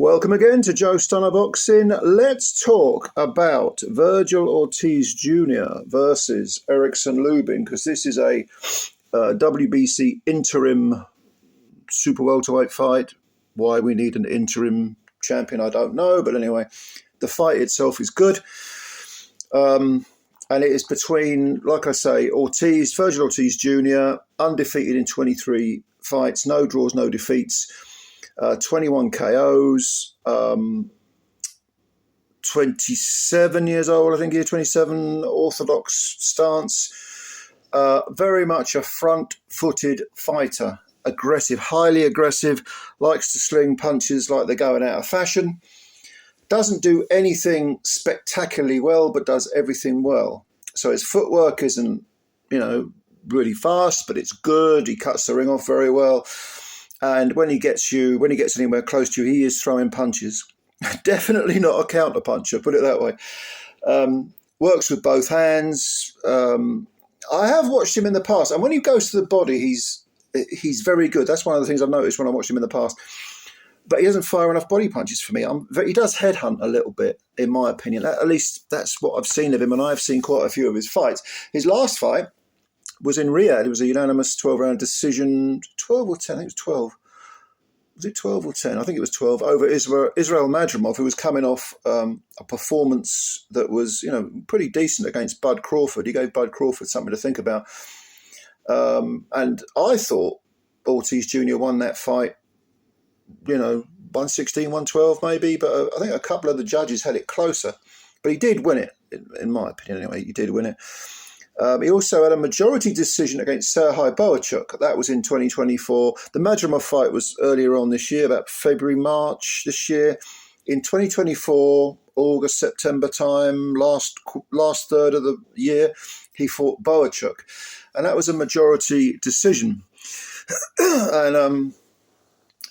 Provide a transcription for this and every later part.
Welcome again to Joe Stunner Boxing. Let's talk about Virgil Ortiz Jr. versus ERICKSON Lubin, because this is a WBC interim super welterweight fight. Why we need an interim champion, I don't know. But anyway, the fight itself is good. And it is between, like I say, Virgil Ortiz Jr., undefeated in 23 fights, no draws, no defeats. 21 KOs, 27 years old, I think he's 27, orthodox stance. Very much a front-footed fighter, aggressive, highly aggressive, likes to sling punches like they're going out of fashion. Doesn't do anything spectacularly well, but does everything well. So his footwork isn't, really fast, but it's good. He cuts the ring off very well. And when he gets anywhere close to you, he is throwing punches. Definitely not a counter puncher, put it that way. Works with both hands. I have watched him in the past, and when he goes to the body, he's very good. That's one of the things I've noticed when I watched him in the past. But he doesn't fire enough body punches for me. He does headhunt a little bit, in my opinion. At least that's what I've seen of him, and I've seen quite a few of his fights. His last fight was in Riyadh. It was a unanimous 12-round decision. 12 or 10? I think it was 12. Was it 12 or 10? I think it was 12, over Israel Madrimov, who was coming off a performance that was, pretty decent against Bud Crawford. He gave Bud Crawford something to think about. And I thought Ortiz Jr. won that fight, 116, 112 maybe, but I think a couple of the judges had it closer. But he did win it, in my opinion anyway. He did win it. He also had a majority decision against Serhij Boachuk. That was in 2024. The Madrimov fight was earlier on this year, about February, March this year. In 2024, August, September time, last third of the year, he fought Boachuk. And that was a majority decision. And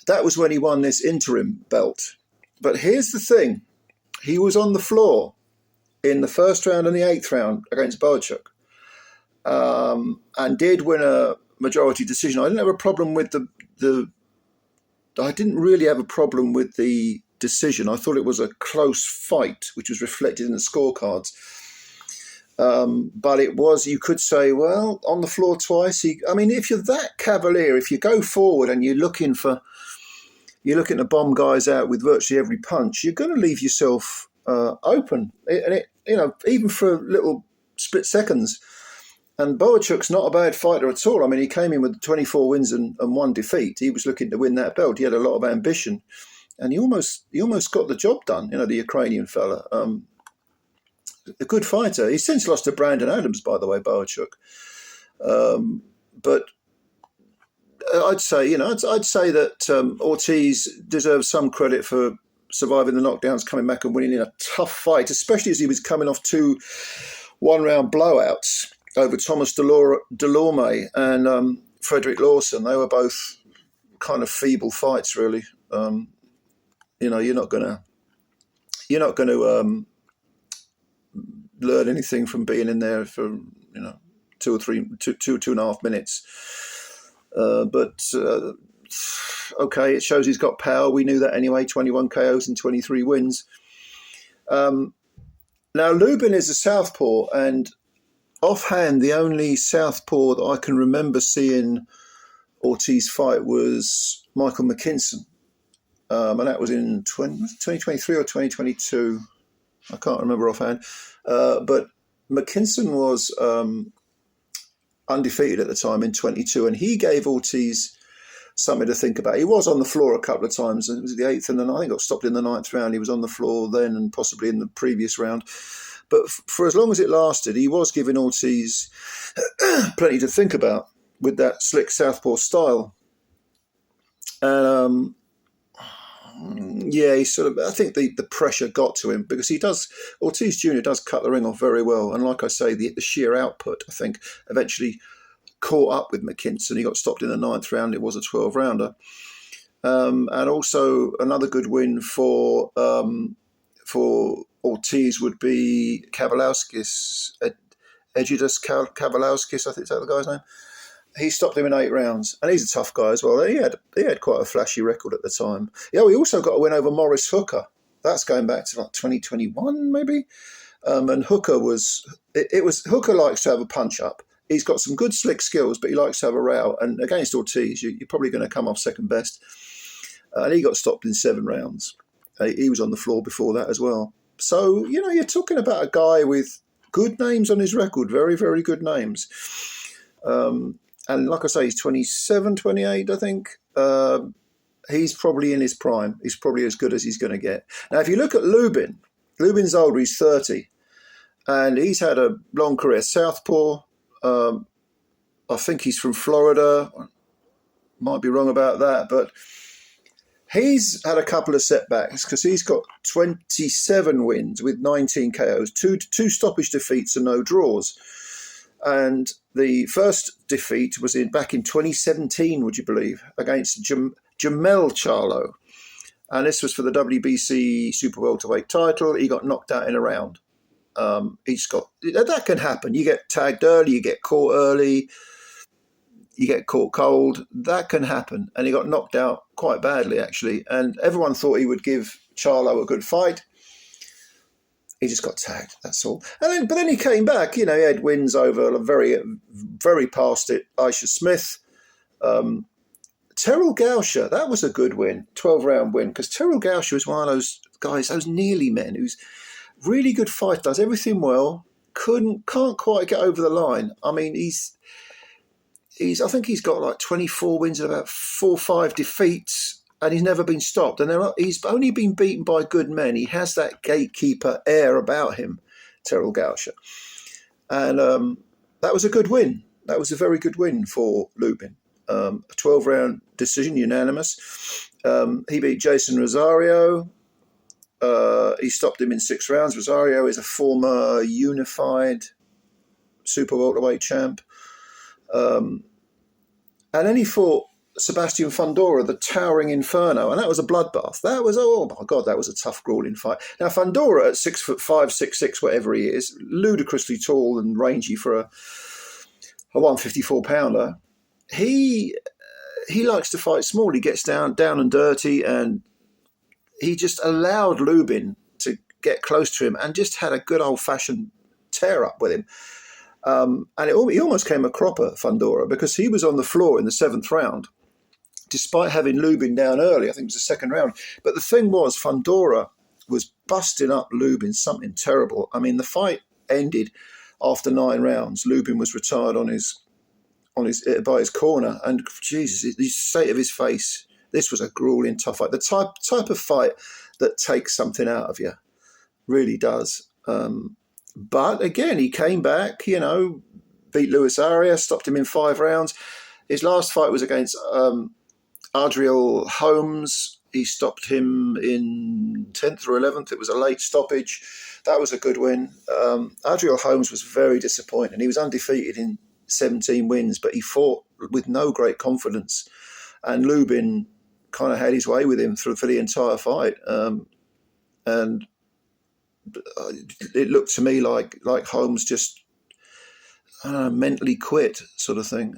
that was when he won this interim belt. But here's the thing. He was on the floor in the first round and the 8th round against Boachuk. And did win a majority decision. I didn't have a problem with I didn't really have a problem with the decision. I thought it was a close fight, which was reflected in the scorecards. But it was, you could say, well, on the floor twice. If you're that cavalier, if you go forward and you're looking to bomb guys out with virtually every punch, you're going to leave yourself open. Even for little split seconds. And Boachuk's not a bad fighter at all. He came in with 24 wins and 1 defeat. He was looking to win that belt. He had a lot of ambition. And he almost got the job done, the Ukrainian fella. A good fighter. He's since lost to Brandon Adams, by the way, Boachuk. But I'd say that Ortiz deserves some credit for surviving the knockdowns, coming back and winning in a tough fight, especially as he was coming off 2 one-round blowouts over Thomas Delorme and Frederick Lawson. They were both kind of feeble fights, really. You're not going to learn anything from being in there for 2 and a half minutes. Okay, it shows he's got power. We knew that anyway. 21 KOs and 23 wins. Now Lubin is a southpaw, and offhand, the only southpaw that I can remember seeing Ortiz fight was Michael McKinson. And that was in 2023 or 2022. I can't remember offhand. But McKinson was undefeated at the time in 22, and he gave Ortiz something to think about. He was on the floor a couple of times. It was the 8th, and then I think got stopped in the 9th round. He was on the floor then and possibly in the previous round. But for as long as it lasted, he was giving Ortiz plenty to think about with that slick southpaw style. And he I think the pressure got to him, because Ortiz Jr. does cut the ring off very well. And like I say, the sheer output, I think, eventually caught up with McKinson. He got stopped in the 9th round. It was a 12-rounder. And also another good win for Ortiz would be Kavaliauskas, Egidijus Kavaliauskas, I think is that the guy's name. he stopped him in 8 rounds, and he's a tough guy as well. He had quite a flashy record at the time. Yeah, he also got a win over Maurice Hooker. That's going back to like 2021 maybe. And Hooker Hooker likes to have a punch up. He's got some good slick skills, but he likes to have a row. And against Ortiz, you're probably going to come off second best. And he got stopped in 7 rounds. He was on the floor before that as well. So, you're talking about a guy with good names on his record, very, very good names. And like I say, he's 27, 28, I think. He's probably in his prime. He's probably as good as he's going to get. Now, if you look at Lubin's older, he's 30. And he's had a long career. Southpaw, I think he's from Florida. Might be wrong about that, but he's had a couple of setbacks because he's got 27 wins with 19 KOs, two stoppage defeats and no draws. And the first defeat was back in 2017, would you believe, against Jamel Charlo. And this was for the WBC super-welterweight title. He got knocked out in a round. That can happen. You get tagged early, you get caught early, you get caught cold. That can happen. And he got knocked out quite badly, actually. And everyone thought he would give Charlo a good fight. He just got tagged, that's all. But then he came back. He had wins over a very, very past it Aisha Smith. Terrell Gausha, that was a good win, 12-round win, because Terrell Gausha was one of those guys, those nearly men, who's really good fighter, does everything well, can't quite get over the line. I mean, I think he's got like 24 wins and about 4 or 5 defeats, and he's never been stopped. And he's only been beaten by good men. He has that gatekeeper air about him, Terrell Gausha. And that was a good win. That was a very good win for Lubin. A 12-round decision, unanimous. He beat Jason Rosario. He stopped him in 6 rounds. Rosario is a former unified super welterweight champ. And then he fought Sebastian Fundora, the towering Inferno, and that was a bloodbath. That was, oh my God, that was a tough, grueling fight. Now, Fundora at 6'5", 6'6", whatever he is, ludicrously tall and rangy for a 154-pounder. He likes to fight small. He gets down and dirty, and he just allowed Lubin to get close to him and just had a good old-fashioned tear-up with him. And he almost came a cropper, Fundora, because he was on the floor in the 7th round, despite having Lubin down early. I think it was the 2nd round. But the thing was, Fundora was busting up Lubin, something terrible. I mean, the fight ended after 9 rounds. Lubin was retired by his corner, and Jesus, the state of his face. This was a grueling, tough fight. The type of fight that takes something out of you, really does. But again, he came back, beat Luis Arias, stopped him in 5 rounds. His last fight was against Adriel Holmes. He stopped him in 10th or 11th. It was a late stoppage. That was a good win. Adriel Holmes was very disappointing. He was undefeated in 17 wins, but he fought with no great confidence. And Lubin kind of had his way with him for the entire fight. And it looked to me like Holmes just mentally quit, sort of thing,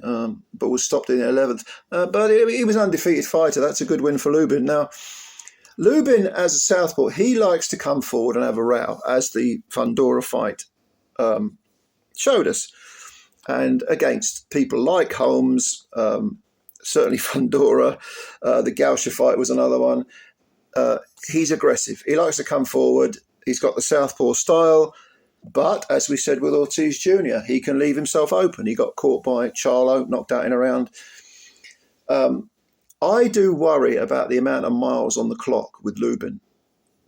but was stopped in the 11th. But he was an undefeated fighter. That's a good win for Lubin. Now, Lubin, as a southpaw, he likes to come forward and have a row, as the Fundora fight showed us. And against people like Holmes, certainly Fundora, the Gausha fight was another one. He's aggressive. He likes to come forward. He's got the southpaw style, but as we said with Ortiz Jr., he can leave himself open. He got caught by Charlo, knocked out in a round. I do worry about the amount of miles on the clock with Lubin,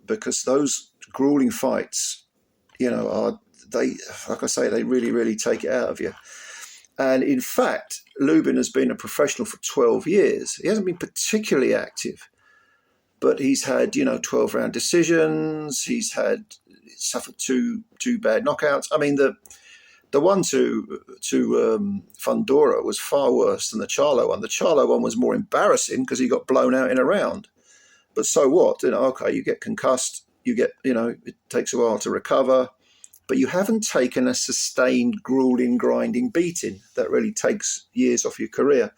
because those grueling fights, like I say, they really, really take it out of you. And in fact, Lubin has been a professional for 12 years. He hasn't been particularly active, but he's had, 12-round decisions. He's suffered two bad knockouts. I mean, the one to Fundora was far worse than the Charlo one. The Charlo one was more embarrassing because he got blown out in a round. But so what? Okay, you get concussed. You get, it takes a while to recover. but you haven't taken a sustained, grueling, grinding beating that really takes years off your career.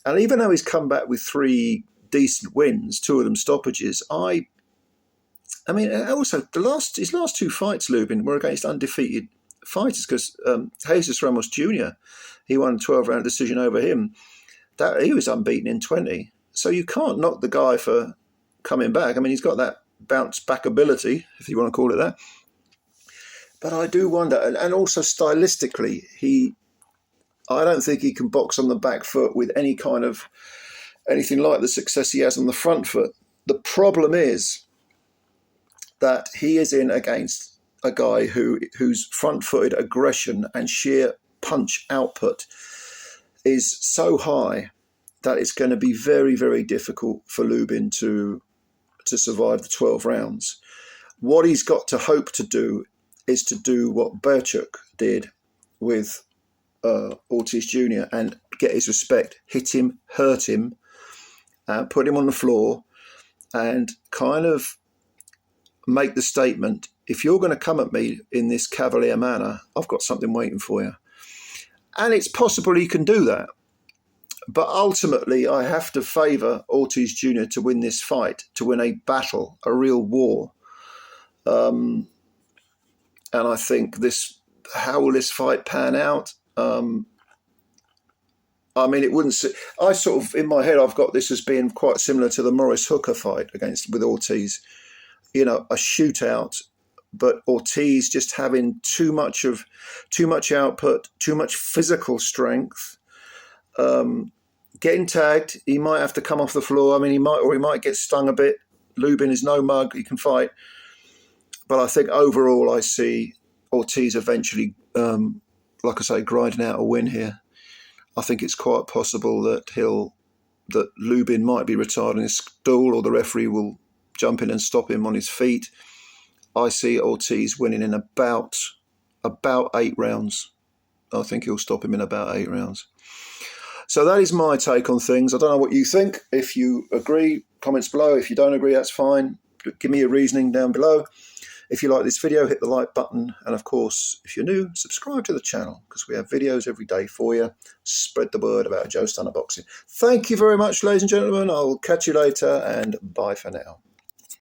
And even though he's come back with 3 decent wins, 2 of them stoppages, I mean, also his last 2 fights, Lubin, were against undefeated fighters, because Jesus Ramos Jr., he won a 12-round decision over him. That he was unbeaten in 20. So you can't knock the guy for coming back. I mean, he's got that bounce back ability, if you want to call it that. But I do wonder, and also stylistically, I don't think he can box on the back foot with anything like the success he has on the front foot. The problem is that he is in against a guy whose front-footed aggression and sheer punch output is so high that it's going to be very, very difficult for Lubin to survive the 12 rounds. What he's got to hope to do is to do what Berchuk did with Ortiz Jr. and get his respect, hit him, hurt him, put him on the floor, and kind of make the statement, if you're going to come at me in this cavalier manner, I've got something waiting for you. And it's possible he can do that. But ultimately, I have to favour Ortiz Jr. to win this fight, to win a battle, a real war. And I think how will this fight pan out? I mean, it wouldn't. I sort of, in my head, I've got this as being quite similar to the Morris Hooker fight with Ortiz. You know, a shootout, but Ortiz just having too much output, too much physical strength. Getting tagged, he might have to come off the floor. I mean, he might get stung a bit. Lubin is no mug; he can fight. But I think overall, I see Ortiz eventually, like I say, grinding out a win here. I think it's quite possible that Lubin might be retired on his stool, or the referee will jump in and stop him on his feet. I see Ortiz winning in about 8 rounds. I think he'll stop him in about 8 rounds. So that is my take on things. I don't know what you think. If you agree, comments below. If you don't agree, that's fine. Give me your reasoning down below. If you like this video, hit the like button. And of course, if you're new, subscribe to the channel, because we have videos every day for you. Spread the word about Joe Stunner Boxing. Thank you very much, ladies and gentlemen. I'll catch you later, and bye for now.